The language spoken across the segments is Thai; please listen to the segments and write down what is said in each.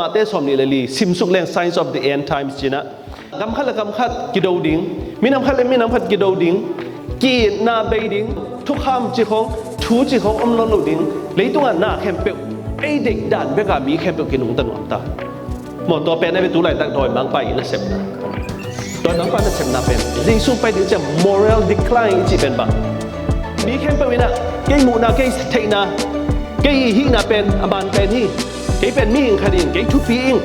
มาเตสอมนี่เลยซิมสุกแรง signs of the end times จีนะกำคัดกิโดดิงมีน้ำคัดกิโดดิงกีนาเบดิงทุกคำจีของทูจีของอมลอนดิงเลยตัวหน้าแคมเปลไอเด็กด่านเบกามีแคมเปลกินหนุ่มตันหนุ่มตาหมดตัวเป็นในเป็นตัวไหลตั้งดอยบางไปอินเซปนะดอยบางไปอินเซปนะเป็นยิงสู้ไปถึงจะ moral decline จีเป็นบ้างมีแคมเปลวินะเกยมูนาเกยเทนาเกยฮีนาเป็นอบันเป็นฮีเกยเป็นมีอิงคดีเกยทุบปีอิง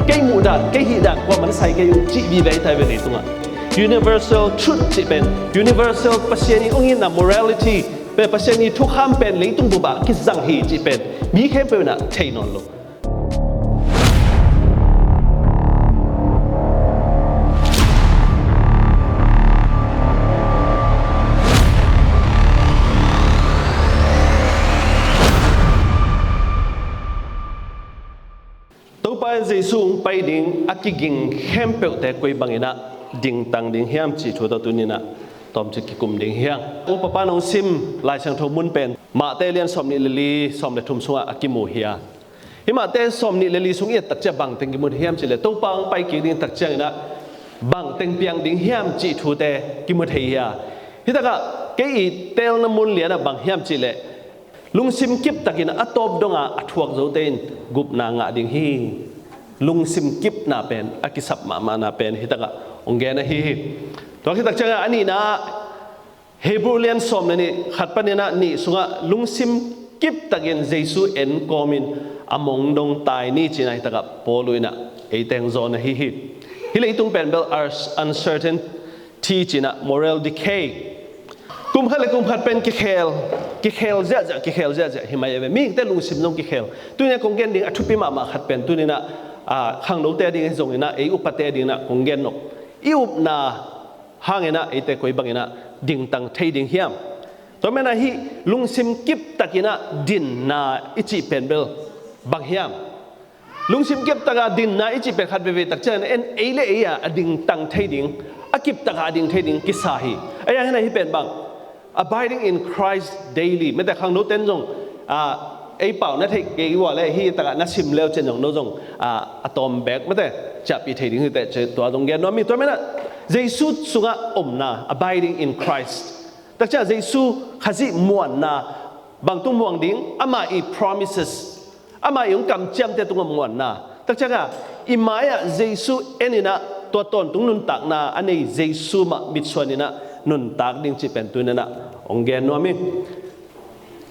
เกยมูดานเกยฮีดานว่ามันใส่เกยจีบีเบย์ไทยเป็นตัว universal truth จีเป็น universal ปัจจัยนี้องค์นั้น morality เป็นปัจจัยนี้ทุกคำเป็นเลยตุ้งบุบะคิดสังหีจีเป็นมีแคมเปลวินะเทนอนโลไปเจสูงไปดิ่งอักกิ่งเข็มเปิลแต่คุยบางอย่างดิ่งตังดิ่งเฮียมจีชัวตัวตุนินะตอมจะกิกุมดิ่งเฮียงอุปปานองซิมลายช่างทมุนเป็นมาเตเลียนสมนิลลีสมเดทุมสุงอักกิมูเฮียฮิมาเตสมนิลลีสุงเอียตักจะบังเต็งกิมุเฮียมจีเลตัวปังไปกิ่งดิ่งตักจะนะบังเต็งเปียงดิ่งเฮียมจีชัวแต่กิมุเฮียฮิตากะเกยเตลนมุนเลียนะบังเฮียมจีเลลุงซิมกิบตะกินะอัตบดงอัทวกโจเตนกุบนางะดิ่งฮีลุงซิมกิบนาเป็นอากิสับมานาเป็นฮิตากะองเกนะฮีตัวคิดตักจังอันนี้นะเฮบรูเลียนสอมนี่ขัดปนินะนี่สุงะลุงซิมกิบตะกินเจซูเอ็นคอมินอมงดงตายนี่จีนะฮิตากะโปลุยนะเอเตงโซนะฮีฮิเลยตุงเป็นเบล uncertainty จีนะ moral decayกุมขัดเป็นกิเคลเจ้าหิมายเวมีแต่ลุงซิมน้องกิเคลตัวนี้คงเกนดิ่งอัทุปิมาขัดเป็นตัวนี้นะข้างโน้ตเตดิ่งส่งนะอุปเตดิ่งนะคงเกนนกอุปนาห่างนะเตคุยบางนะดิ่งตังเทดิ่งเฮียมตัวแม่นะฮีลุงซิมกิบตะกินะดินนาอิจิเป็นเบลบางเฮียมลุงซิมกิบตะกาดินนาอิจิเป็นขัดเวตักเจนเอ็นเอเลเอียดิ่งตังเทดิ่งอากิบตะกาดิ่งเทดิ่งกิสาฮีไอ้ยังไงฮีเป็นบางabiding in Christ daily ไม่แต่ข้างโน้ตเต้นจงไอ้เป่านั่นที่เกี่ยวว่าอะไรที่ตะกันนัดชิมแล้วเจนจงโน้ตจงอะตอมแบกไม่แต่จับปีเทดิ้งแต่ตัวตรงแกนว่ามีตัวไม่น่ะเยซูสุงะอมนา abiding in Christ แต่จะเยซูข้าศึกมวนนาบางตุ้งมวงดิ้งอามาอี promises อามาอย่างกำเจียมแต่ตุ้งมวนนาแต่จะก็อิมายะเยซูเอ็นนี่นะตัวตนตุ้งนุนตักนาอันนี้เยซูมาบิดส่วนนี่นะนุนตากดิ่งจีเป็นตัวนั้นนะองเกนนัวมิ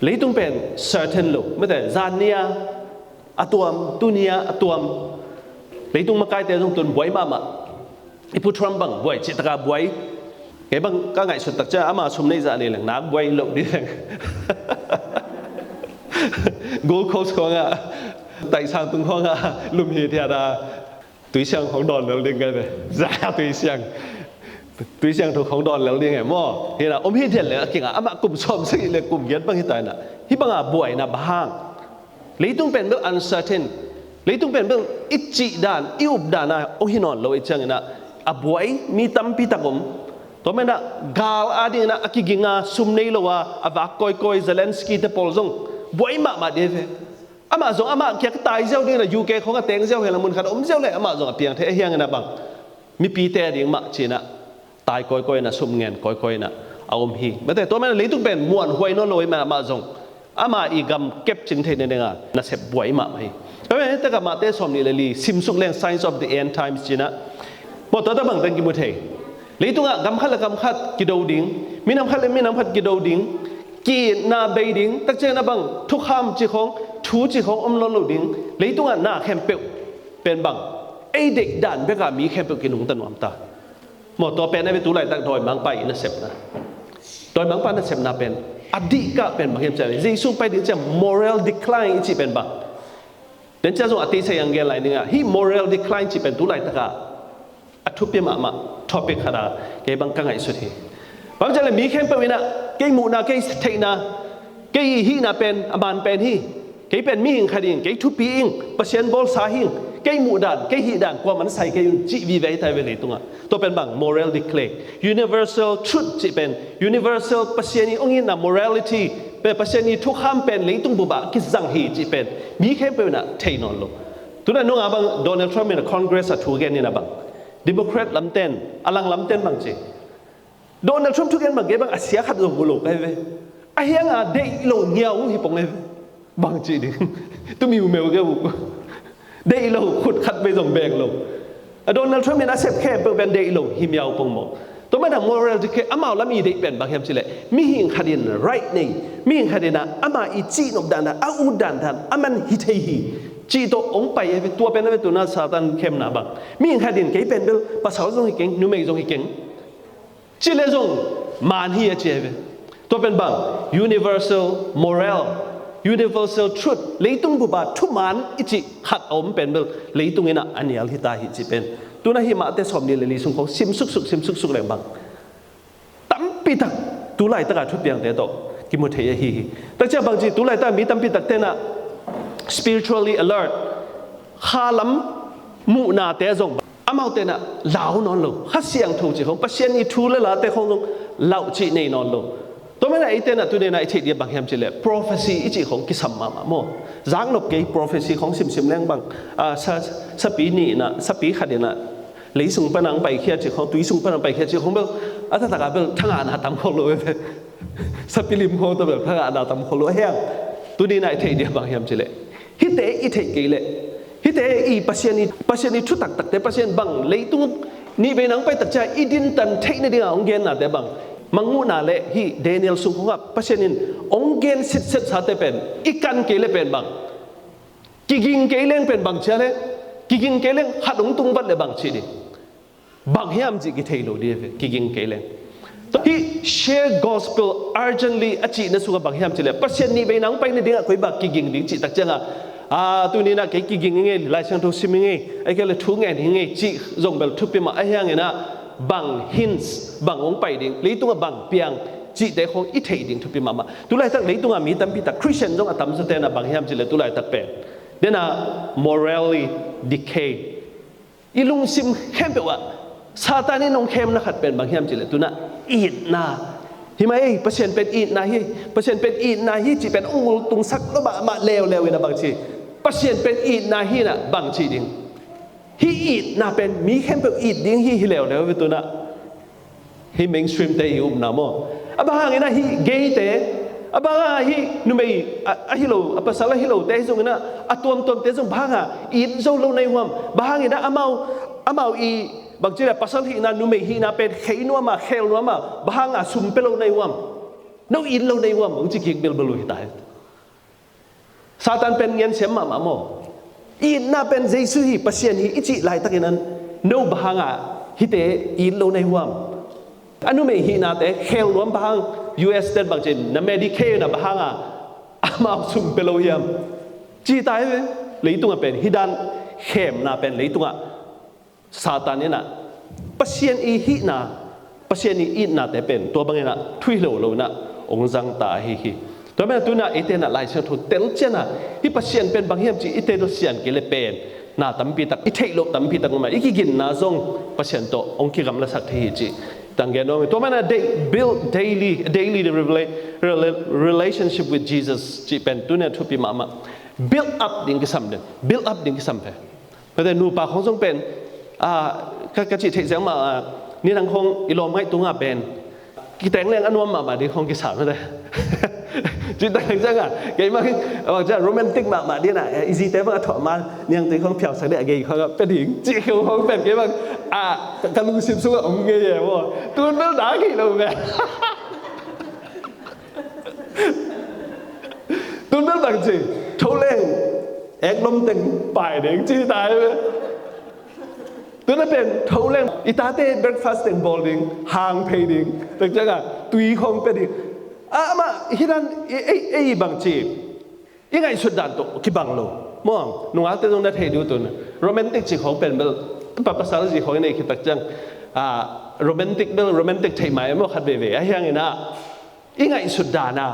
เลยต้องเป็น certain ลูกไม่แต่จานเนียอตัวมตุเนียอตัวมเลยต้องมาใกล้แต่ต้องตุนบวยมาอีผู้ทรัมบังบวยจิตกาบวยไงบังก็ไงสุดตักจะอามาชมในจานนี่แหละนักบวยลูกดิแหละGold Coast ของไต่ช่างตุ้งของลุมเฮียเทียดาตุ้ยเชียงของดอนแล้วเรียกกันเลยจ้าตุ้ยเชียงถูกของดอนแล้วเรียกไงมั่วเห็นนะอมเฮียเทียนเลยเก่งอ่ะมากลุ่มชมสักเลยกลุ่มเย็นบางที่ตายน่ะที่บางอ่ะบ่อยนะบางเลยต้องเป็นเรื่อง uncertain เลยต้องเป็นเรื่องอิจิดานอิบดานะโอ้หินอนเราอีกเช่นนะอ่ะบ่อยมีตั้มพิตากมตัวแม่น่ะกาลอาดีนะอากิกิงาซุมเนลว่าอ่ะวักคอยเซเลนสกี้เตปอลซงบ่อยมาเดฟอามาซงอามาเกี่ยตายเจ้าดีนะยูเคเขาก็เต็งเจ้าเห็นละมุนขัดอมเจ้าเลยอามาซงเพียงเทเฮียงนะบังมีปีเตอร์ดิ่งมาจีนะตายก้อยๆนะสุ่มเงินก้อยๆนะเอาอมฮีไม่แต่ตัวมันเลยต้องเป็นม้วนหวยโนลอยมาจงอามาอีกำเก็บจิงเทนเนี่ยนะน่าเสพบวยมาให้เพราะฉะนั้นแต่กับมาเตสอมนี่เลยซิมสุกแรง signs of the end times จีนะพอตัวตะบังเป็นกิมุเทเลยต้องกำคัดกิโดดิ่งมีน้ำคัดกิโดดิ่งกีนาเบดิ่งตักเจนะบังทุกคำจีของทูจีของอมลอนดิ่งเลยต้องหน้าแคมเปลเป็นบังไอเด็กด่านเบกามีแคมเปลกินหนุ่มตันหวมตาหมดตัวเป็นในเป็นตัวไหลตั้งดอยบางไปอินเซปนะดอยบางไปอินเซปนะเป็นอดีตก็เป็นบางอย่างใจเจสูไปถึงจะ moral decline จีเป็นบางเดินจะส่งอติเสียงเกลไหลนึงอ่ะที่ moral decline จีเป็นตัวไหลตั้งก็อัทุบเปียมา topic ขนาดเกี่ยบางกังไงสุดที่บางใจเลยมีแค่เป็นวินะเกี่ยมูนาเกี่ยเทนะเกี่ยฮีนะเป็นอบันเป็นฮีเกี่ยเป็นมีหิงคดีเกี่ยทุบปีอิงเปอร์เซ็นต์บอลสาหิงเกี่ยมูดันเกี่ยฮีดันกว่ามันใส่เกี่ยจีวีไว้ไทยเวลีตรงอ่ะตัวเป็นบาง moral decay universal truth จีเป็น universal เปอร์เซ็นต์นี้องค์นี้นะ morality เ เป็นประเทศนี้ทุกข้ามเป็นเลยตุ้งบุบะกิสังฮีจีเป็นมีแค่เป็นน่ะเทนอนโลตัวนั้นน้องอาบังโดนัลด์ทรัมป์ในคอนเกรสถูกแกนี่นะบังดิโมแครตลำเต้นอลังลำเต้นบังจีโดนัลด์ทรัมป์ทุกแกนบังเก็บบังอาเซียขัดลงบุโลกไอ้เว้ยไอ้ยังอ่ะเดย์โลเงียวฮิปงไอ้บังจีดิตัวมีอุเมลก็บุเดย์โลขุดขัดไปส่งแบงโลโดนัลด์ทรัมป์เนี่ยน่าเสพแค่เป็นเดย์โลฮิมยาวปงโมตัวมันทำ moral decay อามาละมีเด็กเป็นบางอย่างสิเลยมีหิงคดีน right นี่มีหิงคดีนะอามาอีจีนบดานะอาอุดันทันอามันฮิตฮีจีโตองไปตัวเป็นตัวน่าซาตันเข้มหนาบังมีหิงคดีนเกี่ยเป็นเบลภาษาจงฮิเก่งนุ่มเองจงฮิเก่งจีเลจงมันฮีเจเวตัวเป็นบัง universal moral universal truth เลยตุงบุบาทุมันอิจิขัดอมเป็นเบลเลยตุงเงินะอันนี้อัลฮิตาฮิจิเป็นตัวนั้นหิมะแต่สมนี่เลยลิสุงของซิมสุกแรงบังตั้มปีตักตัวไหลตะการทุบอย่างเดียวกิมุเทียฮีแต่เจ้าบางทีตัวไหลตะมีตั้มปีตักเต้นอะ spiritually alert ข้าล้ำมุนาเตะจงอามาเต้นอะเหล่านอนลงข้าเสียงถูกจีของปัจเจกนี้ทูเลยละแต่ของลงเหล่าจีในนอนลงตัวไม่ได้ไอเต้นอะตัวนี้นะไอเทียบางอย่างจีเลย prophecy อีจีของกิสัมมาโมจังนบเกย์ prophecy ของซิมแรงบังสปีนี่นะสปีขัดเนี่ยนะเลยส่งปนังไปเขียนจีของตุยส่งปนังไปเขียนจีของเบลอัตตะกาเบลทั้งอาณาตามคนเลยสปีลิมโฮตัวเบลทั้งอาณาตามคนเลยเฮียตัวนี้นะไอเทียบางอย่างจีเลยฮิตเตอีเทเกเลยฮิตเตอีปัจเจนี่ชุดตักแต่ปัจเจนบังเลยตุ้งนี่เป็นนังไปตักใจอีดินตันเทคนิคของเกณฑ์น่ะแต่บังมังงูนาเล่ฮีเดนิเอลสุงของปัจเจนินองเกณฑ์สิทธิ์สาเตเป็นอีกันเกลเป็นบังกิงเกลเป็นบังเชลเลยกิงเกลหัดองตุงบัดเลยบังชีดิบังเฮียมจิกิเทโลดีเวกิงเกลที่ share gospel urgently อจินสุกับบังเฮียมจิเลยปัจเจนี่เป็นนังไปในเดือนคุยบักกิงดิ้งจิตักจังตัวนี้นะกิงเงี้ยหลายช่างทุกสิ่งเงี้ยไอ้แค่เลยทุกเงี้ยจิจงเบลทุบไปมาไอ้ยังไงนะบัง hints บังองไปดิ้งเลยตัวบังเปียงจิแต่ของอีเทดิ้งทุบไปมาตัวไรตั้งเลยตัวมีตั้งพิตาคริสเตียนจงตั้มสเตนะบังเฮียมจิเลยตัวไรตั้งเป็นเดี๋ยวนะ morally decay อีลุงซิมเข้มเปว่าซาตานี่น้องเข้มนะขัดเป็นบางเฮียมจิเลยตัวน่ะอีดนาเห็นไหมเปอร์เซ็นต์เป็นอีดนาฮีเปอร์เซ็นต์เป็นอีดนาฮีจีเป็นองค์ตุงสักแล้วมาเลวนะบางทีเปอร์เซ็นต์เป็นอีดนาฮีน่ะบางทีดิ้งฮีอีดนาเป็นมีเข้มเป็นอีดดิ้งฮีเลวเป็นตัวน่ะฮีเมนสตรีมเตยอุ้มน้ำมั้งบางอย่างนะฮีเกย์เตบางฮีนุ่มฮิโลภาษาฮิโลเตจงนะตัวเตจงบางอีดโซโลในหัวบางอย่างนะอามาอีบางทีภาษาฮีนะนุ่มฮีนะเป็นเขยนัวมาเขลนัวมาบางสุ่มเปโลในหัวน้องอีดโลในหัวบางทีกิกเบลลุยตายซาตานเป็นเงินเสียมาโมอีดน่าเป็นเจสุฮีภาษาฮีอิจิไลตักนั้นโนบางฮิเตอีดโลในหัวอันนู้นไม่ฮีนาแต่เขลนัวบางUS เต็นบางทีนั่นไม่ดีแค่นะบางอามาสุ่มเปโลยามจีตายเลยเลยตัวเป็นฮิดันเข้มน่าเป็นเลยตัวซาตานเนี่ยนะปัจเจกอีฮีน่ะปัจเจกอีน่ะแต่เป็นตัวบางอย่างนะทุยโลนะองค์จังตาฮีตัวแม่ตัวน่ะไอเตน่ะหลายเชิงทุเตลเจน่ะที่ปัจเจกเป็นบางอย่างจีไอเตโลเซียนเกลเป็นน่ะตั้มปีตักอีเทโลตั้มปีตักมาอีกินน่ะจงปัจเจกตัวองค์กิกำลังสักทีจีตั้งแกน้องตัวมันbuild daily the relationship with Jesus จีเป็นตัวเนี่ยทุบปีมา build up ดิ้งกิสัมเดน build up ดิ้งกิสัมเพเพราะแต่หนูปากของทรงเป็นกระจิตเทเสียงมานี่ทางคงอีลมให้ตัวงาเป็นกี่แต่งแรงอนุมาดีคงกิสามไม่ได้จิตแต่งจังเกี่ยมันบอกจะโรแมนติกมาดีน่ะอีซีเต้มันถอดมาเนี่ยตีของเพียวสักเดียกี่เขาก็เป็นหญิงจีเขาเป็นเกี่ยมันกันลุงซิมซุ่มเงี้ยว่าตัวนั้นด่ากี่เราแบบตัวนั้นต่างจีโทเล่งเอกลมเต็งป่ายเด็กจีตายเลยตัวนั้นเป็นโทเล่งอิตาเต้เบรคฟาสต์เต็งบอลดิ้งฮางเพย์ดิ้งต่างจังตุยของเป็นดิ้งมาฮิดันบางทียังไงสุดดันตัวคิบังโลมองนุ่งอาเตตรงนั้นเฮดูตัวนั้นโรแมนติกจีของเป็นเบลภาษาจีของนี่คิดตักจังโรแมนติกเบลโรแมนติกไทยไหมมั่วขัดเบเวไอ้ยังไงนะยังไงสุดดานะ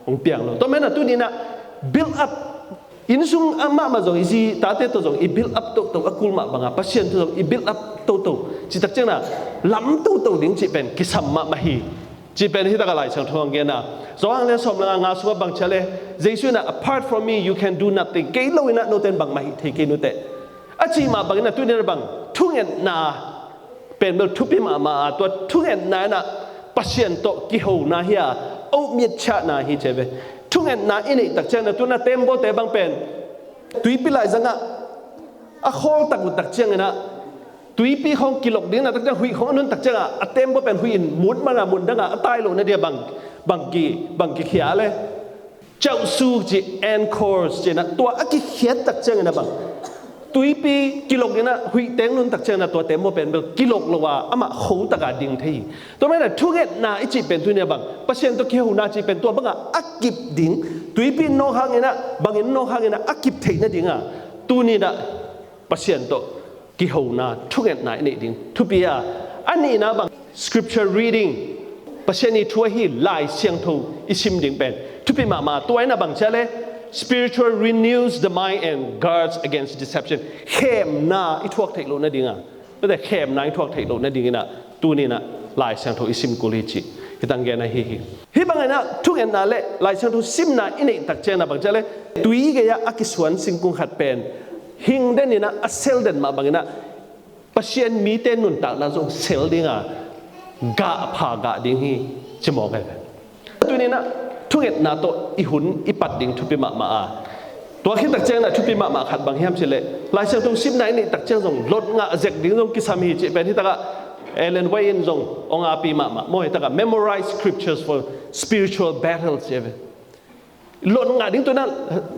องเปียงโลตัวแม่น่ะตัวนี้นะ build up อินซุงอามาจงอีซีตาเตตัวจงอี build up ตัวอักุลมาบางพัศยันตัวจงอี build up ตัวจิตตักจังนะล้ำตัวดิ้งจีเป็นกิสัมมาฮี จีเป็นที่ตะกะไหลช่างทวงเกนะสว่างเลยสมละงาสุบังเชลเจสุนะ apart from me you can do nothing เกโลอินะโนเตนบังมาฮิเทกินุเตอจีมาบังนะตุเนรบังทุเงินนาเป็นเบลทุปิมาตัวทุเงินนานะปัสยันโตกิโหนาเฮียเอาเมียชะนาฮิเจเวทุเงินนาอินิตักเจนะตัวน่ะเต็มโบเตบังเป็นตุยปิไลจังอะอะโคตักบุตักเจงนะตุยปีของกิโลกดิ้งนะตักเจงหุยของอนุนตักเจงอะเต็มโบเป็นหุยนมุดมันอะมุนดังอะตายลงนะเดียบังกีเขียเลยเจ้าสูจีแอนคอร์สเจนะตัวอะกิเขียตักเจงนะบังตุยปีกิโลกนี้นะหุยเต็งนุนตักเจนะตัวเต็มโมเป็นกิโลกละว่าอามาหูตะกาดิ่งที่ตัวนั้นทุกเงนาอิจิเป็นตัวเนี่ยบังเปอร์เซ็นต์ตัวเขียวนาจิเป็นตัวบังอ่ะอักกิบดิ่งตุยปีโนฮังนะบังอินโนฮังนะอักกิบที่นั่นดิ่งอ่ะตัวนี้นะเปอร์เซ็นต์ตัวเขียวนาทุกเงนาอินี่ดิ่งทุปีอ่ะอันนี้นะบัง scripture reading เปอร์เซ็นต์นี้ช่วยให้ลายเสียงทูอิชิมดิ่งเป็นทุปีมาตัวนี้นะบังเชลspiritual renews the mind and guards against deception เข้มนาอีทวกเทโลนั่นดิ่งอ่ะไม่แต่เข้มนาอีทวกเทโลนั่นดิ่งนะตัวนี้นะลายเสียงทูอิชิมกุลิจิที่ตั้งแกนะฮิบังไงนะทุกอย่างนั่นแหละลายเสียงทูซิมนาอินี่ตักเจนะบังเจเลยตุยเกียอากิสวนสิงคุงขัดเป็นหิงเดนี่นะอัเซลเดนมาบังนะปัจเจียนมีเตนุนตักนะจงเซลดิ่งอ่ะกะพากะดิ่งฮีจะมองไงตัวนี้นะทุกอย่างน่าโตอีหุ่นอีปัดดิ่งทุบปีมาตัวขี้ตักเจงน่ะทุบปีมาขัดบางแห่งเฉลยลายเสียงตรงซิมไหนนี่ตักเจงส่งลดงะเจกดิ่งส่งกิสามีจีเป็นที่ตะกะเอเลนไวน์ส่งองอาปีมาโมยตะกะ memorize scriptures for spiritual battles เจเป็นลดงะดิ่งตัวนั้น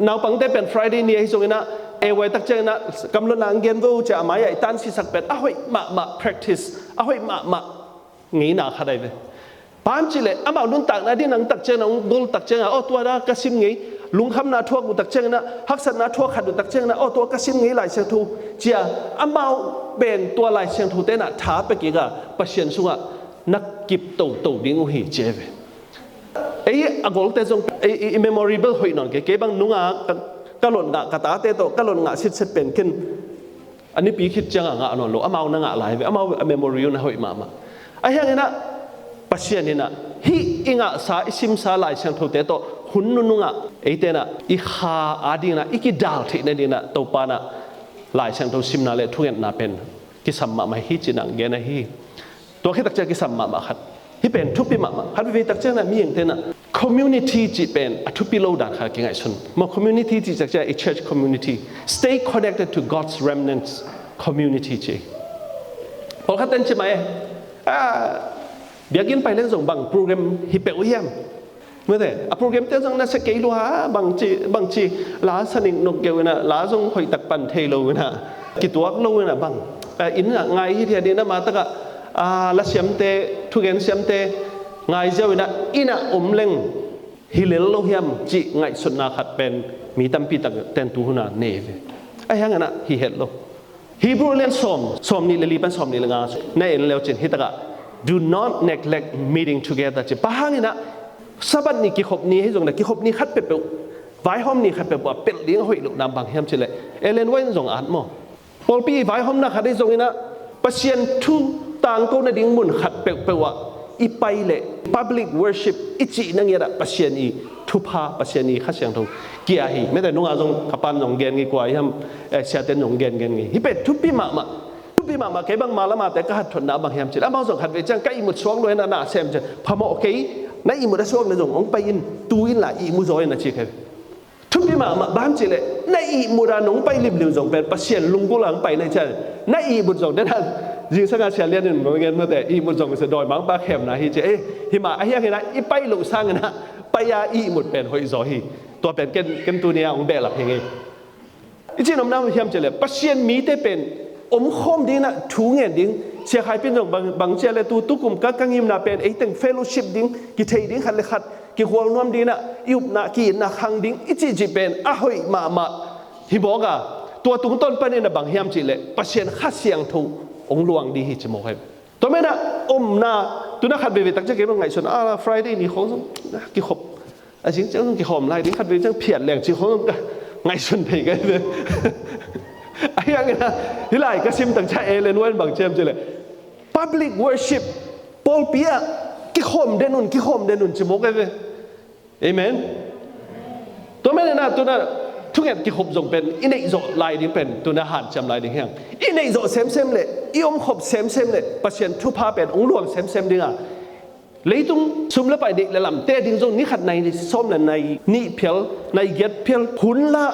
นาวปังเตเป็น Friday นี่ให้ส่งนะเอไว้ตักเจงนะกำลังนางเกนดูจะมาใหญ่ตันสิสักเป็นอ้าวมา practice อ้าวมางี้น่าขัดได้เลยปามจิเลอามาลุนตักนะที่นังตักเจงนะกุลตักเจงนะตัวนั้นกสิมงี้ลุงคำนาทั่วกุตักเจงนะฮักษณะทั่วขัดตักเจงนะตัวกสิมงี้หลายเสียงทูเจียอามาเป็นตัวหลายเสียงทูเต้นท้าไปกี่กะประเชียนสุงะนักกิบโตดิ้งหิเจเวไอ้อากงเตจงไอ้ memorable หอยนอนเก๋บางนุงกะหล่นงะกะตาเตโตกะหล่นงะสิเป็นขึ้นอันนี้ปีคิดจังงะนอนโลอามานังะหลายอามา memorial นะหอยมาไอ้ยังไงนะปัจเจียนนี่นะฮิอิงะสาอิซิมสาลายเชียงทุเตโตหุ่นนุ่งะไอเตนะอิคาอาดีนะอิกิดาลที่นั่นนี่นะตัวปานะลายเชียงทุซิมนาเลทุเงินนาเป็นกิสัมมามาฮิจินังเกนะฮิตัวแค่ตักเจกิสัมมาขัดฮิเป็นทุปิมาขัดวิตักเจนะมีอย่างเตนะ community จิเป็นทุปิโลดาขัดยังไงสุนมา community จิตักเจไอ church community stay connected to God's remnants community จิพอขัดเต็นใช่ไหมเบียกินไปเรื่องส่งบางโปรแกรมฮิเปโอเฮียมเมื่อแต่โปรแกรมเจ้าส่งน่าสเกลว่าบางทีลาสนิงนกเกลนะลาส่งหอยตักปันเทโลนะกิตัวโลนะบางอินนะไงที่เดียนะมาตะกะละเสียมเตทุกเงินเสียมเตไงเจ้านะอินะเล่งฮิเลโลเฮียมจีไงสุดนาขัดเป็นมีตั้มปีตักเต็นตูนะเนฟไอ้ยังไงนะฮิเฮลโลฮีบรูเลียนสอมนี่ลีปันสอมนี่ละงาในเอ็นเลวจินฮิตกะDo not neglect meeting together จะป้านี่นะสัปดาห์นี้กี่ขบนี้ให้ตรงนั้นกี่ขบนี้ขัดเปเปไว้ห้องนี้ขัดเปเปว่าเป็นเลี้ยงหอยลูกน้ำบางแห่งเฉลยเอเลนไว้ตรงอ่านมั้งพอปีไว้ห้องนั้นขัดได้ตรงนี้นะปัจเจียนทุต่างก็ในดิ่งมุนขัดเปเปว่าอีไปเลย public worship อีจีนั่งยัดปัจเจียนอีทุพาปัจเจียนอีขัดเสียงทูเกียร์ฮีไม่แต่นุ่งอาจงขับปันตรงเกณฑ์กี่กว่าที่ทำเสียเต็นตรงเกณฑ์กี่ฮิเปทุปีมาพี่มาเก็บบางมาแล้วมาแต่ก็หัดทนน้ำบางแห่งจิตแล้วมาส่งขัดไปจังก็อีมุดช่วงเลยนะเซมจะพอมาโอเคนั่นอีมุดช่วงเลยส่งองไปอินตูอินละอีมุดจอยนะชิคกี้ทุกพี่มาบ้านจิเลยนั่นอีมุดน้องไปริบริวส่งเป็นปัจเจียนลุงกุหลังไปในใจนั่นอีมุดส่งได้ท่านยิงสังกัดเชียร์เลี้ยนหนึ่งเหมือนกันเมื่อแต่อีมุดส่งจะดอยบางปลาเข็มนะฮิเจฮิมาไอ้ยังไงนะอีไปลุงสร้างนะไปยาอีมุดเป็นหอยจอยตัวเป็นเกณฑ์ตัวเนี้ยองเบลหลับยังไงอีจีน้ำเฮียมจิเลยปัจเจียนมีแต่เป็นคอมดีนะถูเงินดิ้งเสียหายเป็นอย่างบางเจ้าเลยตุกุมก็กังยิมนาเป็นไอ้ตั้งเฟลโลชิพดิ้งกิเทดิ้งขัดเลยขัดกิหัวน้ำดิ้งนะยุบนากีนะขังดิ้งอีจีเป็นหอยมาที่บอกอ่ะตัวตุ้งต้นเป็นนะบางเฮียมจิเลยปัจเจียนขัดเสียงถูองหลวงดีที่จะมองให้ตัวแม่นะนาตัวนักขัดเบบีตั้งใจเก็บไงส่วนFriday นี่ของกิขบจริงจังกิขมไล่ดิ้งขัดเบบีจังเพียรแรงจริงของไงส่วนเพกันเลยไอ้ยังไงนะที่ไรก็ซิมตั้งใจเอเลนไว้บางเจมส์เลย public worship ปอลเปีย กิขมเดนุนกิขมเดนุนจิมกเอเวเอเมนตัวแม่น่ะตัวน่ะทุกอย่างกิขมจงเป็นอินเอโซลายดิ้งเป็นตัวน่ะหันจำลายดิ้งแห่งอินเอโซเซมเลยอิอมขบเซมเลยปัจเจนทุพาเป็นองค์รวมเซมดิ้งอ่ะเลยตรงซุ่มละไปเด็กละลำเตะดิ้งจงนี่ขัดในส้มในนี่เพียวในเย็ดเพียวหุ่นละ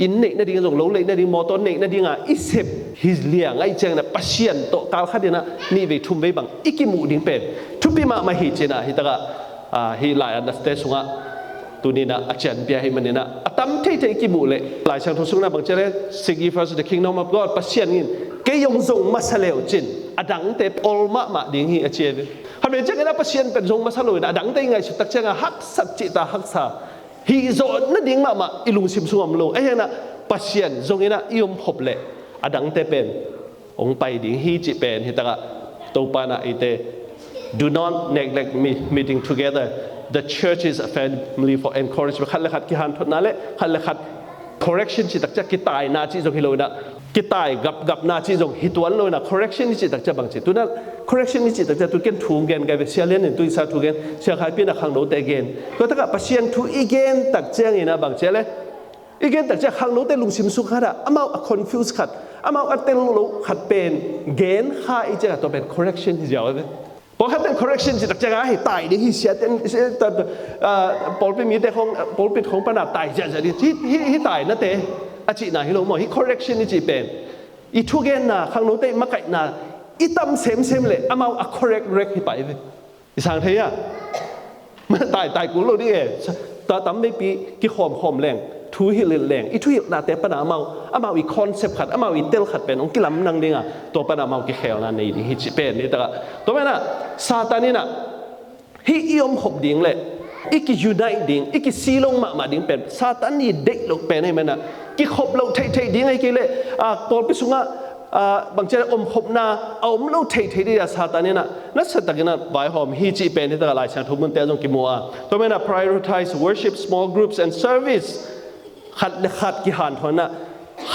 อินเนกนั่นดิ้งจงโลเลยนั่นดิ้งมอตอนเนกนั่นดิ้งอ่ะอิเซบฮิสเลียงไอเจงน่ะปัจเจนโตกาลขัดนะนี่ไปทุ่มไปบังอีกิมูดิ้งเป็นทุปีมาหิเจนะฮิตะกะฮิลายอันดัสเตสุงะตัวนี้นะอาจารย์เปียให้มันนี่นะตั้มเท่ๆกิมูเลยหลายช่างทุกสุงนะบางเจ้าเลย seek ye first the kingdom of God ปัจเจนนี่เกยงจงมาเสลวจินอดังเตปอลมาดิ้งฮิอาเจนทำไมเจ้าเนี่ยปัจเจนเป็นจงมาเสลวนะอดังเตยังไงสุดตักเจ้าฮักสัจจิตาฮักษาฮิโซนั่นดิ้งมาอิลุงซิมซุงอมโลไอ้ยังนะปัจเจนจงนี่นะอิมพบเลยอดังเตเป็นองไปดิ้งฮิจิเป็นฮิตะตัวปานะอิเตDo not neglect meeting together. The church is a family for encouragement. ขัดเลยขัดกิฮันทนนั่นแหละขัดเลยขัด correction จิตตักจะกิตายนาจิจงฮิโลนะกิตายกับนาจิจงฮิตวันเลยนะ correction จิตตักจะบางจิตตัวนั้น correction จิตตักจะตัวเกนถูกเกนไงเวเสียเลี้ยนตัวอิสระถูกเกนเสียใครเป็นนักขังโนเตเกนก็ถ้ากับปัจเจียนถูกอีเกนตักเจียงอีนะบางเจเลยอีเกนตักจะขังโนเตลุงซิมสุขัดอามาconfuse ขัดอามาเตลุขัดเป็นเกนข้าอีเจ้าตัวเป็น correction ที่จะเอาไปพอขัดเป็น correction จิตตักจะให้ตายดิฮิเสียเต็นแต่ปอลเป็นมีแต่ของปอลเป็นของปนาตายจะดิที่ตายนั่นเตะอาจินาฮิโลมอฮิ correction นี่จีเป็นอีทุกเกนนะขังโนเตมาไก่นะอีตั้มเซมเลยอามาcorrect ที่ไปเลยอีสังเทียมันตายกูรู้ดิเอตาตั้มไม่ปีกี่หอมแรงทุยแรงอีทุยนาเตปนาเมาอามาอีคอนเซปต์ขัดอามาอีเตลขัดเป็นองค์กิลำนังดิ้งอ่ะตัวปนาเมากี่เขวนั่นนี่ฮิจิเป็นนี่แต่ตัวแม่น่ะซาตานี่น่ะฮิอิอมหบดิ้งเลยอีกิยูไนดิ้งอีกิซีลงมาดิ้งเป็นซาตานี่เด็กลงเป็นให้มันน่ะกี่หบเราเทดิ้งไอ้กี่เลยปอลไปสุงะบางเจ้าอมหบนาเอาอมเราเทที่ซาตานี่น่ะนั่นสัตว์กันน่ะใบหอมฮิจิเป็นนี่แต่หลายช่างทุกมันเตะตรงกิมัวตัวแม่น่ะ prioritize worship small groups and serviceขัดกิหานทนะ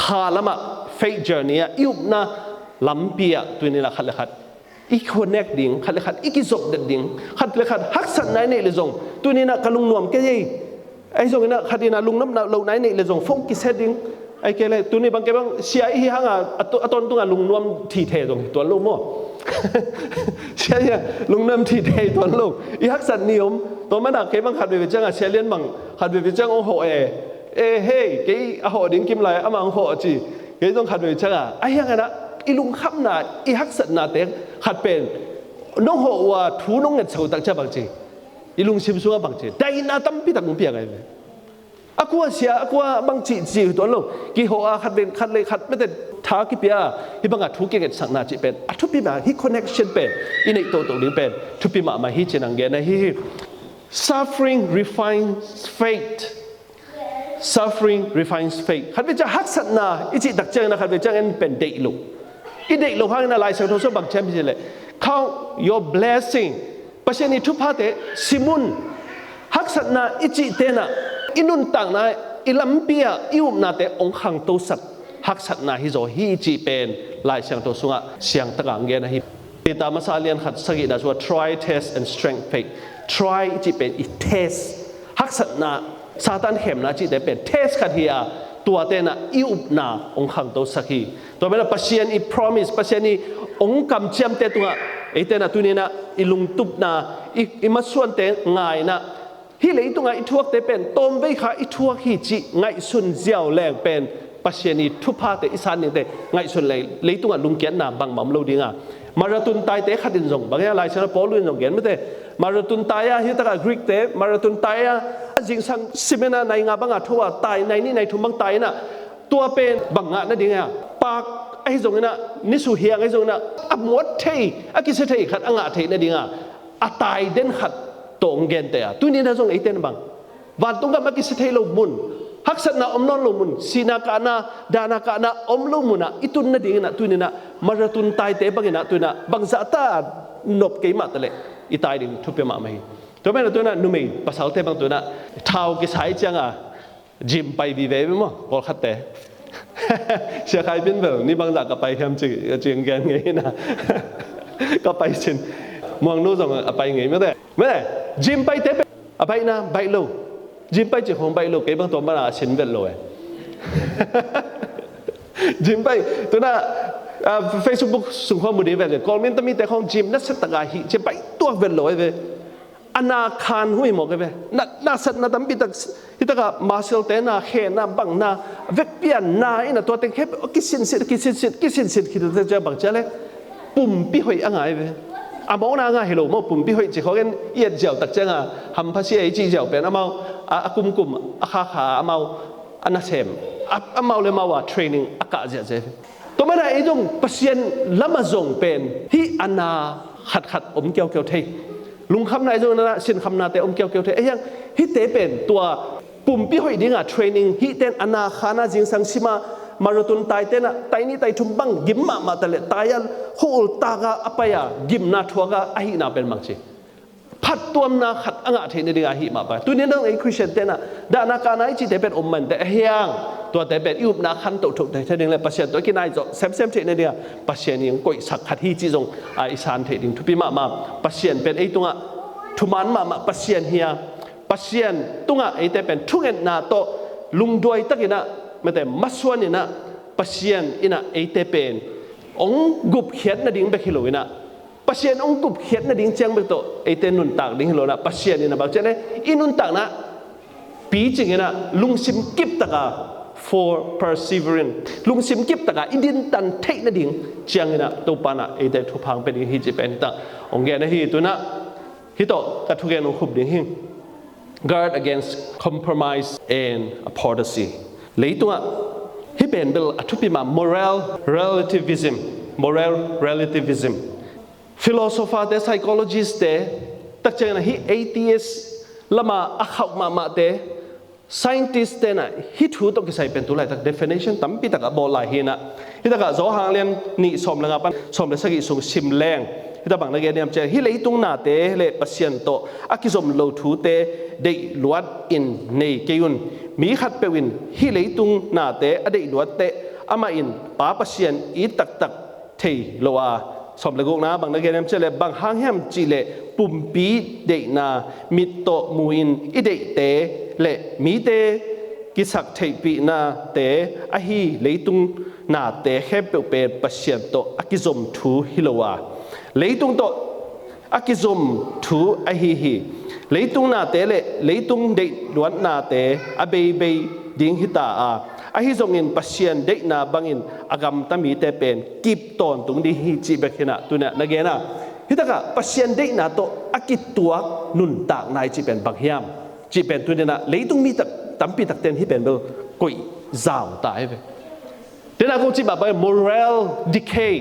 ฮาละมาเฟกเจอร์เนี่ยอิบนะลำเปียตัวนี้ละขัดอีกคนเนกดิ้งขัดอีกจบเด็ดดิ้งขัดฮักสันไหนเนี่ยเลยจงตัวนี้นะกลุงนวมแก่ยี่ไอ้จงนี่นะขัดนี่นะลุงน้ำเราไหนเนี่ยเลยจงฟงกิเซดิ้งไอ้แก่เลยตัวนี้บางแกบางเสียอีห่างตอนตัวลุงนวมทีเทจงตัวลูกมั่วเสียลุงนวมทีเทตัวลูกอีฮักสันนิยมตัวมันหนักแกบางขัดไปเป็นจังเสียเลี้ยนบางขัดไปเป็นจังโอ้โหเฮ้ยกี่อาหอดิ้งกิมไรอามังหอจีกี่ต้องขัดด้วยช่างไอ้ยังไงนะอีลุงขับนาอีฮักษณะเต็งขัดเป็นน้องหัวทูน้องเงินเสาตักจะบางจีอีลุงชิมซัวบางจีแต่อีน่าตั้มพี่ตักมุ้งเปียกไงเลยอากูเสียอากูบางจีตัวลูกกี่หัวขัดเป็นขัดเลยขัดไม่แต่ท้ากี่ปีที่บางทูกี่เงินสังนาจีเป็นทุกปีมาฮิคอนเนคชั่นเป็นอีในตัวดิ้งเป็นทุกปีมาฮิเจนังเกนะฮิ suffering refines faith。Suffering refines faith. ขัดวิจารฮักษณะอิจิตักเจงนะขัดวิจารณ์เป็นเด็กลูกอีเด็กลูกพังนะลายสังทศบังเชมพิเศษเลย Count your blessing ประเทศนี้ทุกภาคเตสิมุนฮักษณะอิจิเตนะอินุนต่างนะอิลัมเปียอิวมนาเตองขังโตสัตฮักษณะฮิโซฮิจิเป็นลายสังทศงะเสียงตะกังเกนะฮิติตามาซาเลียนขัดสกิดาชัว try test and strength faith try อิจิเป็นอิ test ฮักษณะซาตานเข็มนะจิตแต่เป็นเทสขัดเฮียตัวเตนะอิอุบนาองขังโตสักทีตัวเป็นปัจเจียนอี promise ปัจเจียนอีองกำเจียมเตตัวไอเตนะตัวนี้นะอีลุงตุบนาอีมาส่วนเตง่ายนะฮิเลยตัวอีทั่วเตเป็นต้มไว้ค่ะอีทั่วฮิจิง่ายสุนเจียวแรงเป็นปัจเจียนอีทุพาเตอีสานนี่เตง่ายสุนเลยตัวลุงเกียนนาบังมั่มโลดีงามาราตุนตายเตขัดินจงบางอย่างหลายชนะปอลุนจงเกียนไม่เตมาราตุนตายฮิตากรีกเตมาราตุนตายจิงสังสิเมนาในงาบังอาทัวตายในนี่ในทุมบังตายน่ะตัวเป็นบังงะนั่นดีไงปากไอ้ตรงนี้นะนิสุเฮียงไอ้ตรงนั้นอับหมดเทอากิเสเทขัดอ่างะเทนั่นดีไงอาตายเด่นขัดตรงเกนเตะตัวนี้นะตรงไอ้เต้นบังวันตรงกับมากิเสเทลมุนฮักษณะอมนอนลมุนสินากานาดานากานาอมลมุนะอิตุนนั่นดีไงนะตัวนี้นะมาราตุนตายเตะบังนะตัวนั้นบังซาตานบเกยมาตะเลอีตายดิ่งทุบเปมาไม่ตัวแม่ตัวนั้นนุ่มภาษาเทบังตัวนั้นเท้ากิสายจังจิมไปบีเวมั้งพอขัดเตะเชื่อใครเป็นแบบนี่บางจากก็ไปทำจิงกันไงนะก็ไปชิน มองนู้ส่งไปไงไม่ได้จิมไปเตะไปนะไปโลจิมไปจะคงไปโลเก็บบางตัวมาชินเวลโลจิมไปตัวน่ะFacebook ส่งข้อมูลดีแบบกอลเมนต์มีแต่ของจิมนักสัตว์กายจิมไปตัวเวลโลเว้ยอนาคารหุ้ยหมกเว้ยน่าสัตว์น่าตั้มปีตักที่ตักมาเซลเตน่าเขน่าบังน่าเวกเปียนน่าอินะตัวเต็งแค่กิสินสิคิดว่าจะบังเจเลยปุ่มปีหอยอ่างไงเว้ยอามาอ่างไงเฮโลมาปุ่มปีหอยจะเขาเงินเอียดเจียวตักเจ้าทำภาษีไอจีเจียวเป็นอามากุมขาอามาอันนั้นเสมอามาเลยมาว่าเทรนนิ่งอากาศเจ้าตัวไม่ได้ไอ้ตรงปัศยันละมาส่งเป็นที่อนาขัดเกี่ยวเทลุงคำนายตรงนั้นสินคำนาแต่เกี่ยวเทไอ้ยังที่เตเป็นตัวปุ่มปีหอยดิ้งเทรนนิ่งที่เต้นอนาขานาจิงสังสิมาราธอนตายเต้นไตนี่ไตทุ่มบังกิมมาแต่ละตายโหตากาอภัยกิมนาทัวกาไอ้นาเป็นมังชีพัดตัวนาขัดอ่างเทนเดียหิมาไปตัวนี้น้องไอ้คริสเตียนเต้นด่านาการไอ้จีเตเป็นอมมันแต่เฮียงตัวแต่เป็นยุบนาขันตุกแต่เท่านี้เลยปัจจัยตัวกินไอ้จะเซมเทนเดียปัจจัยนี้ก็สักขัดที่จีจงไอ้สารเทดิงทุกปีมาปัจจัยเป็นไอ้ตัวทุมันมาปัจจัยเฮียปัจจัยตัวไอ้แต่เป็นทุกเงินนาโตลุงด้วยตะกินะไม่แต่มัสวนนี่นะปัจจัยอินะไอ้แต่เป็นองกุบเขียนนาดิ่งไปกิโลอินะปัจจัยองกุบเขียนนาดิ่งเจียงไปโตไอ้แต่นุนตากดิ่งกิโลนะปัจจัยนี่นะบางเจ้าเนี่ยอินุนตากนะปีจริงนะลุงซิมกิบตะกา for perseverance ลุงซิมกิบตะกาอิดินตันเทนาดิ่งเจียงนี่นะตัวปานะไอ้แต่ทุพังเป็นฮิจิเป็นตะองแกนะฮิตัวนะฮิโตกระทุกแกนองคุบดิ่งหิงguard against compromise and apostasy เลยตัวที่เป็นเบลอธิปิมา moral relativism philosopher แต่ psychologist แต่ตักเจนะที่ atheist ละมาอักขมาแต่ scientist แต่นะที่ถูกต้องใส่เป็นตัวอะไรตัก definition ตั้มปีตักบอลลายเฮนะที่ตักโจหางเลียนนี่สมละงับสมละสักส่งชิมแรงที่ตักบางนักเรียนเจที่เลยตรงหน้าเตะเลยปัศยันโตอักษรโลทูเตได้ลวดอินในเกยุนมีขัดเปวินที่เลยตรงหน้าเตะได้ลวดเตะอามาอินป้าปัศยันอีตักเทโลอาสมละกุกนะบางนักเรียนเจเลยบางห้างแฮมจีเลปุ่มปีเดนามิโตมูอินอีเดเตเลมีเตกิสักเทปีนาเตอะฮีเลยตรงหน้าเตะแค่เปเปปัศยันโตอักษรทูฮิโลอาเลยตรงโตอักษรทูอะฮีเลยตรงหน้าเตะเลยตรงเด็กล้วนหน้าเตะอเบยดิ้งหิตาอะฮีส่งอินปัศยันเด็กนาบังอินอากรรมตมีเตเป็นกิบตอนตรงดีฮิจิเบกินะตัวเนี่ยนักเรียนฮิตากะปัศยันเด็กนาโตอากิตัวนุนตากนายจิเป็นบักยามจิเป็นตัวเนี่ยนะเลยตรงมีตักตั้มปีตักเต็นที่เป็นเบลกุยจาวตายไปเดี๋ยวนะกูจิแบบไป moral decay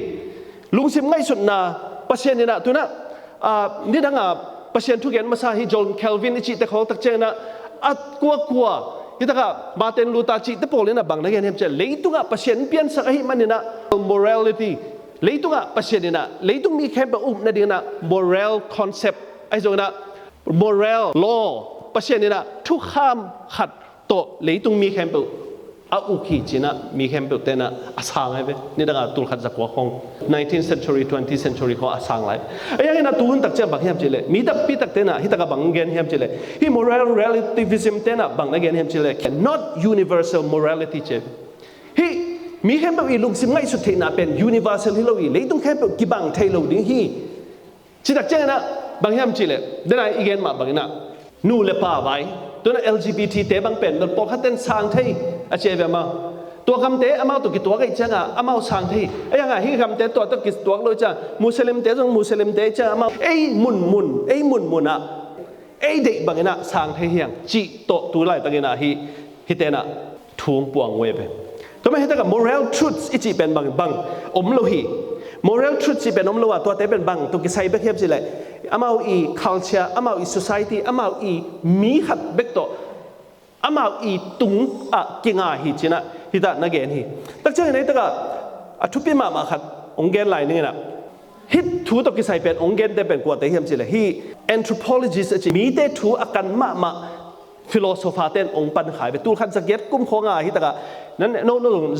ลุงซิมง่ายสุดนะปัศยันเนี่ยนะตัวน่ะนี่ดังปัศยันทุกอย่างมาซาฮิจอห์นเคลวินจิแต่เขาตักเจนะอัดกลัวฮิตากะมาเต็นลูตาจิแต่พอเลยนะบางนักเรียนเนี่ยจะเลยตรงปัศยันเปลี่ยนสักให้มันเนี่ยนะ moralityเลยตรงปัศยันเนี่ยนะเลยตรงมีแค่แบบนั่นเองนะ moral concept ไอ้ตรงนั้น moral law ปัศยันเนี่ยนะทุกข้ามขัดโตเลยตรงมีแค่แบบอุกิจินะมีแค่แบบเต้นอาสางไงเว้ยนี่ดังตุลขัดจากหัวของ 19th century 20th century ของอาสางไรไอ้ยังไงนะตุนตักเจ้าบางเฮียมเจเลยมีตักปีตักเต้นที่ตักบางเงินเฮียมเจเลยที่ moral relativism เต้นบางเงินเฮียมเจเลย not universal morality เจที่มีแค่แบบอีลุงซิมง่ายสุดที่น่าเป็น universal ที่เราอีเลยต้องแค่แบบกี่บางเทโลดิ้งที่ที่ตักเจ้านะบางเฮียมเจเลยเดี๋ยวอีกเงินมาบางนะนู่นเลยป่าไว้ตัวนั้น LGBT เตะบางเป็นเราปกติสร้างที่อาเจียแบบมาตัวคำเตะอามาตัวกี่ตัวก็อีกจังอามาสร้างที่ไอ้ยังไงที่คำเตะตัวกี่ตัวเลยจ้ะมุสลิมเตะจงมุสลิมเตะจ้ะอามาไอ้มุนอ่ะไอ้เด็กบางนะสร้างที่เฮียงจีโตตัวไรต่างๆฮิเตนะทุ่งปวงเวไปตัวไม่เห็นแต่กับ moral truths อีจีเป็นบางอมโลหิ moral truths จีเป็นอมโลว่าตัวเตะเป็นบางตัวกี่ใส่เบกเฮียบจีเลยอามาอี culture อามาอี society อามาอีมีขัดเบกโตอามาอีตุงกิงาฮิจินะฮิตานักเรียนฮิตักเจอในตักทุบปีมาขัดองเกนหลายนึงนะฮิตทูตกิใส่เป็นองเกนแต่เป็นกว่าแต่เฮียมจิเลยฮิ anthropologist จิมีแต่ทูอาการมา philosopher เต้นองปันขายไปตู้ขันสักเก็ตกุ้มของฮิตานั้นโน่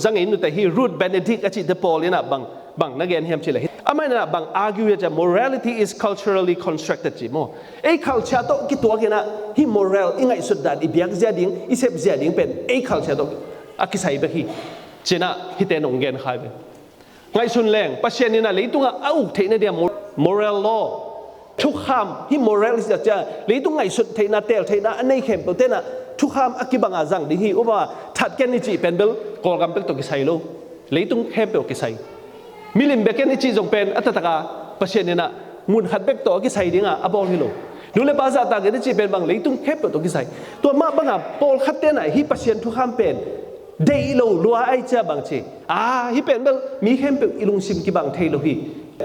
จังอินแต่ฮิ Ruth Benedict จิตเตปอลเลยนะบาง bang nagen hiam chile amana bang argue ja morality is culturally constructed chi mo ei culture to ki to kena hi moral ingai suddan ibyak jading isep jading pen ei culture to akisai ba hi chena hiten ongen khai be ngai sun leng pasien ni na leitunga au theina dia moral law thu kham hi moral is ja leitung ngai sut theina tel theina anei khem to tena thu kham akibanga jang ding hi oba that ken ni chi pen bel kol gam pek to ki sai lo leitung khem pe ki sai milim beken ni chi jong pen atataka pasien ni na mun khat bek to ki sai dinga abol hi lo nule ba za ta ge chi pen bang leitung khem pe to ki sai to ma banga pol khat te na hi pasien thu kham pen dei lo lua ai cha bang chi hi pen bel mi khem pe ilung sim ki bang thei lo hi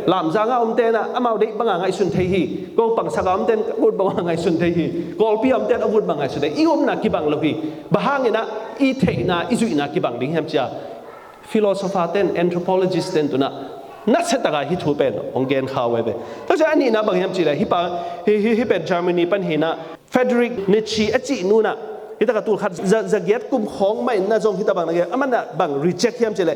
làm ra nga om ten amau dei banga ngai sun thei hi ko pang saka om ten gut banga ngai sun thei hi kol pi om ten avut banga sun thei i om na ki bang lo hi bahangena i thei na i zui na ki bang ding hem cha philosopher ten anthropologist ten tuna na setaka hi thu pen ongen khawe be to ja ani na bang hem chi la hi pa hi pen Germany pan hi na Friedrich Nietzsche achi nu na hitaka tul khat za get kum khong mai na jong hita bang na ge amana bang reject hem chele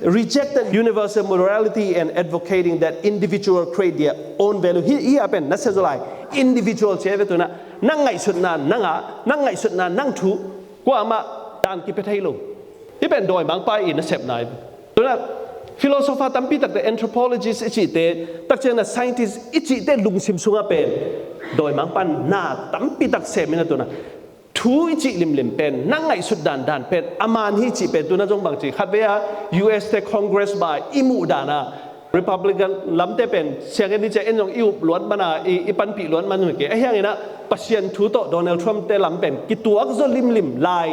rejected universal morality and advocating that individual create their own value hi apen na sezolai individual cheve to na nangai sut na nangai sut na nang thu ko ama dan ki pe thai lo hi pen doi bang pai in na sep nai to na philosopher tampi tak the anthropologist ichi te tak chen na scientist ichi te lungsim sunga pen doi mang pan na tampi tak semina to na thu ichi lim pen nangai sut dan pen aman hi chi pen tu na jong bang chi khat bea US te congress ba imu dana republican lamte pen siang ni che enjong iu luan bana i pan pi luan man ke a hyang ina pasien thu to Donald Trump te lam pen ki tuak zo lim lai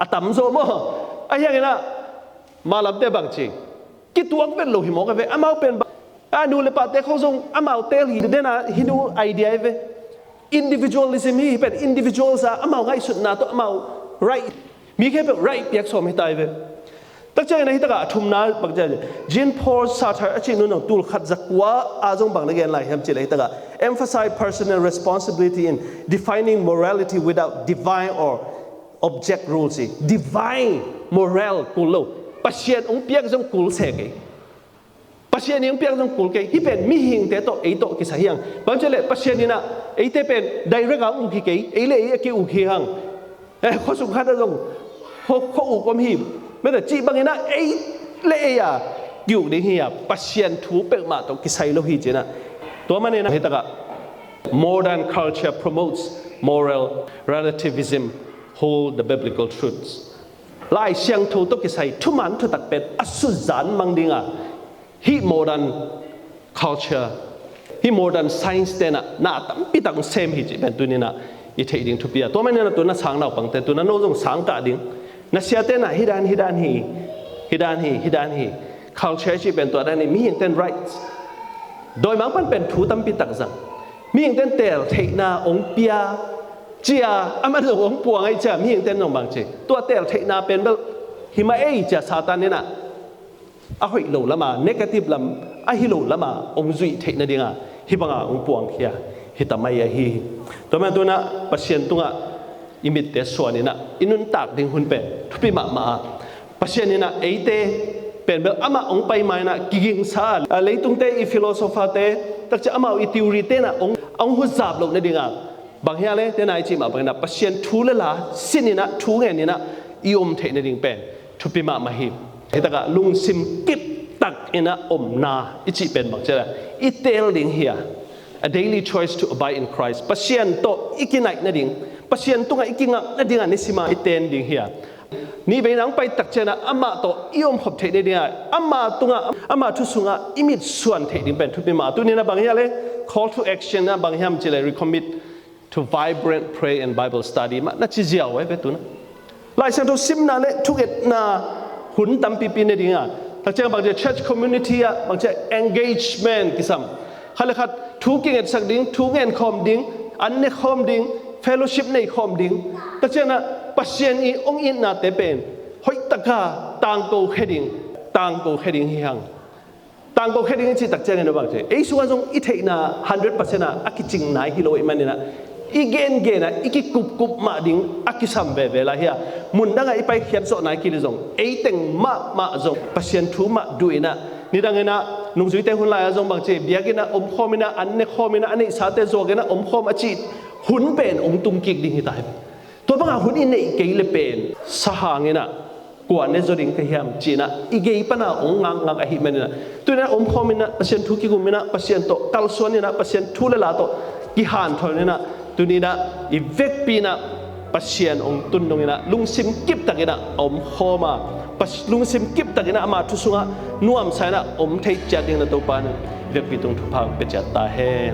atam zo mo a hyang ina ma lam te bang chi ki tuak pen lo hi mo ka ve amau pen anu le pa te kho jong amau te hi de na hinu idea ve individualism hi pen individuals amau ngai sut na to amau right mi ke right piak som hi tai ve tak chang na hi taka thum na bak ja Jean Paul Sartre achi nu no tul khat zakwa azong bang na gen lai hem chi lai taka emphasize personal responsibility in defining morality without divine or object rules divine moral kulo pasien ong piak jong kul se ke pasien yang piak jong kul ke hi pen mi hing te to ei to ki sa hiang bang chele pasien ni na ei te pen direct a u ki ke ei le ei ki u ki hang kho sum khat jong kho u kom hi me ta chi bang ina ei le ya yu ding hi ya pasien thu pe ma to ki sai lo hi je na to man ne na he ta ka modern culture promotes moral relativism hold the biblical truths lai siang thu to ki sai thu man thu tak pet asu zan mang dinga hi modern culture hi modern science te na tam pi tak sem hi chi ben tu ni na i thei ding thu pia to man na tu na sang naw pang te tu na no jong sang ta ding na sia te na hidan hi culture chi ben to da ni mi hing ten rights doi mang pan pen thu tam pi tak zang mi hing ten tel thei na ong pia chia aman ong puang ai cha mi hing ten nong bang che to tel thei na pen bel hi ma ei cha satan ni na a hoi lo lama negative lam a hi lo lama ong zui thei na dinga hi banga ong puang khia hi tamai a hi to man to na pasien tunga imit te swani na inun tak ding hun pen thupi ma pasien ni na eite pen bel ama ong pai mai na kiging sa leitung te I philosopher te tak cha ama I theory te na ong hu zap lo na dinga bang hia le te nai chi ma bang na pasien thu la la sin ni na thu nge ni na I om thei na ding pen thupi ma hi hitaka lung sim kip tak ina om na ichi pen bang cha I tel ding hia a daily choice to abide in Christ pasien to ikinai na ding pasien tunga ikinga na dinga ni sima iten ding hia ni be nang pai tak chena ama to iom hop thei de dia ama tunga ama thu sunga imit suan thei ding pen thu pi ma tu ni na bang ya le call to action na bang hiam chile recommit to vibrant pray and Bible study ma na chi jiao we be tu na lai sang to sim na le thu get na hun tam pi pi ne dinga tak chang bang je church community a bang je engagement kisam khale khat thu king et sak ding thu ngen khom ding an ne khom ding fellowship nei khom ding tak chang na pasien I ong in na te pen hoi taka tang ko heading hi hang tang ko heading chi tak chang ne bang che ei suwa jong I thei na 100% a akiching nai hi lo I man na igen na iki kup ma ding akisam ve la hia mun danga I pai khian so nai ki le jong ei teng ma jong pasien thu ma duina นี่ดังนะนุ่งสุยเตหุนลายจงบางเจเบียกินะอมข้อมินะอันเนข้อมินะอันนี้สาเตโจกินะอมข้อมอจิตหุ่นเป็นองตุมกิกดิ่งหิตายตัวบางหุ่นอินเนเกยเลเป็นสหางินะกว่าเนจริงขยามจีนะอีเกยปนะองงังงังอหิมันนะตัวนั้นอมข้อมินะเปอร์เซ็นต์ทุกิกุมินะเปอร์เซ็นต์โตกัลส่วนนี่นะเปอร์เซ็นต์ทุเลลาโตกิหานทอนี่นะตัวนี้นะอีเวกปีนะปัสเซียนองตุนตรงนี้นะลุงซิมกิบตะกินะอมข้อมาปัสลุงซิมกิบตะกินะมาทุสุงะนวมใส่นะอมเทจัดดิ่งนะตัวปานเวกปีตรงทุพางเปจัดตาแห้ง